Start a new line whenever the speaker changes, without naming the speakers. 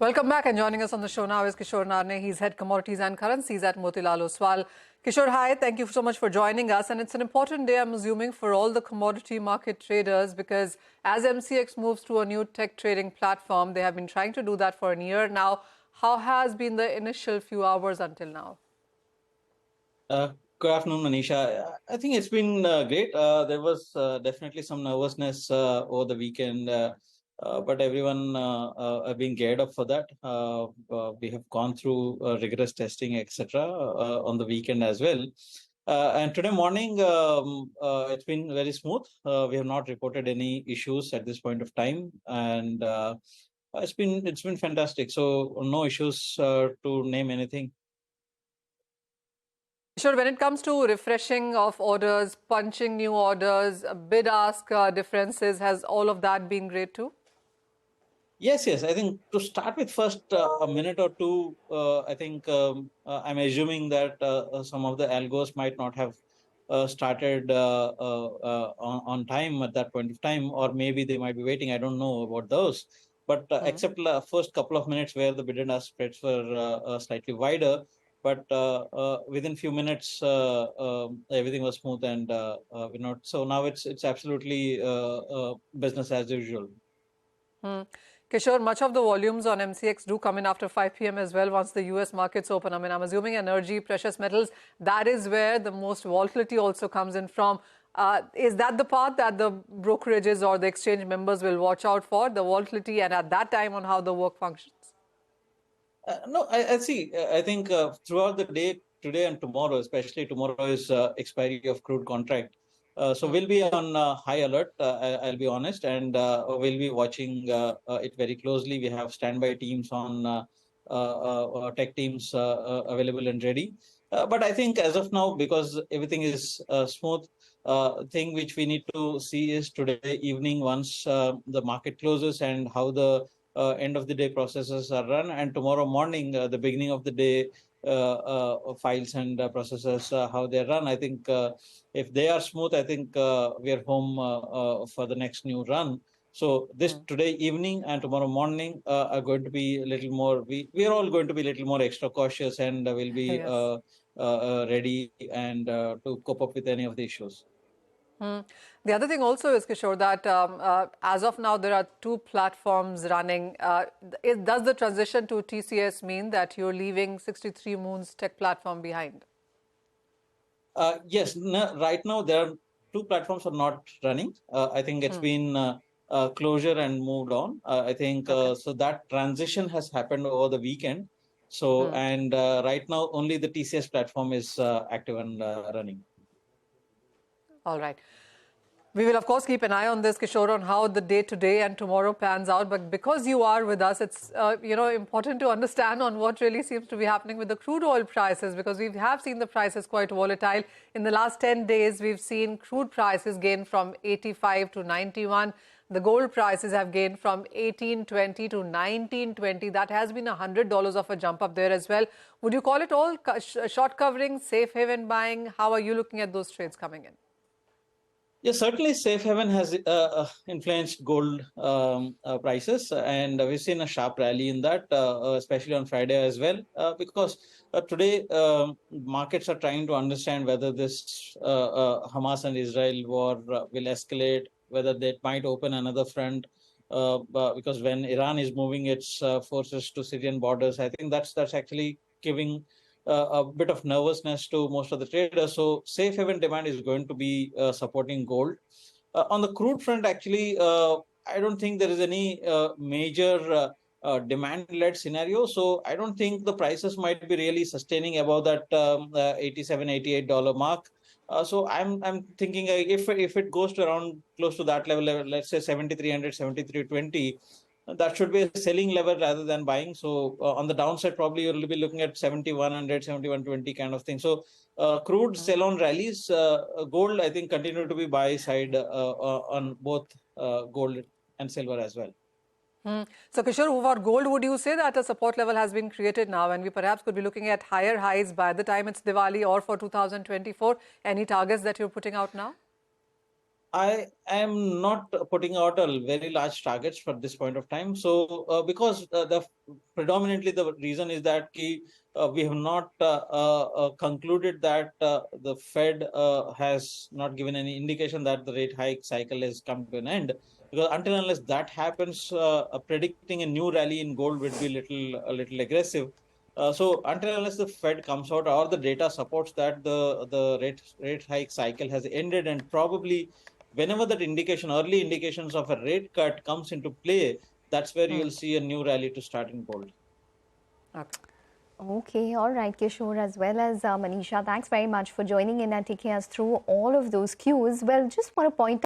Welcome back, and joining us on the show now is Kishore Narne. He's head commodities and currencies at Motilal Oswal. Kishore, hi. Thank you so much for joining us. And it's an important day, I'm assuming, for all the commodity market traders because as MCX moves to a new tech trading platform, they have been trying to do that for a year now. How has been the initial few hours until now?
Good afternoon, Manisha. I think it's been great. There was definitely some nervousness over the weekend, but everyone have been geared up for that. We have gone through rigorous testing, etc., on the weekend as well. And today morning, it's been very smooth. We have not reported any issues at this point of time, and it's been fantastic. So no issues to name anything.
Sure, when it comes to refreshing of orders, punching new orders, bid-ask differences, has all of that been great too?
Yes. I think to start with, first a minute or two, I think I'm assuming that some of the algos might not have started on time at that point of time, or maybe they might be waiting. I don't know about those. But except the first couple of minutes where the bid and ask spreads were slightly wider, but within few minutes everything was smooth and so now it's absolutely business as usual.
Kishore, much of the volumes on MCX do come in after 5 p.m. as well once the US markets open. I mean, I'm assuming energy, precious metals, that is where the most volatility also comes in from. Is that the part that the brokerages or the exchange members will watch out for, the volatility and at that time on how the work functions?
No, I see. I think throughout the day, today and tomorrow, especially tomorrow is expiry of crude contract. So we'll be on high alert, I'll be honest, and we'll be watching it very closely. We have standby teams on tech teams available and ready. But I think as of now, because everything is smooth, thing which we need to see is today evening once the market closes and how the end of the day processes are run, and tomorrow morning the beginning of the day files and processes how they run. I think if they are smooth, I think we are home for the next new run. So this today evening and tomorrow morning are going to be a little more. We are all going to be a little more extra cautious, and will be
Yes.
ready and to cope up with any of the issues.
The other thing also is, Kishore, that as of now, there are two platforms running. Does the transition to TCS mean that you're leaving 63 Moons tech platform behind?
Yes, no, right now there are two platforms are not running. I think it's been closure and moved on. I think so that transition has happened over the weekend. So and right now only the TCS platform is active and running.
All right. We will, of course, keep an eye on this, Kishore, on how the day today and tomorrow pans out. But because you are with us, it's important to understand on what really seems to be happening with the crude oil prices, because we have seen the prices quite volatile. In the last 10 days, we've seen crude prices gain from 85 to 91. The gold prices have gained from 1820 to 1920. That has been $100 of a jump up there as well. Would you call it all short covering, safe haven buying? How are you looking at those trades coming in?
Yes, certainly safe haven has influenced gold prices, and we've seen a sharp rally in that, especially on Friday as well, because today markets are trying to understand whether this Hamas and Israel war will escalate, whether they might open another front, because when Iran is moving its forces to Syrian borders, I think that's actually giving a bit of nervousness to most of the traders. So safe haven demand is going to be supporting gold. On the crude front, actually, I don't think there is any major demand-led scenario. So I don't think the prices might be really sustaining above that $87, $88 mark. So I'm thinking if it goes to around close to that level, let's say 7,300, 7,320, that should be a selling level rather than buying. So on the downside, probably you'll be looking at 7,100, 7,120 kind of thing. So crude sell-on rallies, gold, I think, continue to be buy side on both gold and silver as well.
So, Kishore, for gold, would you say that a support level has been created now and we perhaps could be looking at higher highs by the time it's Diwali or for 2024? Any targets that you're putting out now?
I am not putting out a very large targets for this point of time. So, because the predominantly the reason is that we have not concluded that the Fed has not given any indication that the rate hike cycle has come to an end. Because until unless that happens, predicting a new rally in gold would be a little aggressive. So until unless the Fed comes out or the data supports that the rate hike cycle has ended, and probably whenever that indication, early indications of a rate cut comes into play, that's where you'll see a new rally to start in gold.
Okay.
Okay, all right, Kishore, as well as Manisha, thanks very much for joining in and taking us through all of those cues. Well, just want to point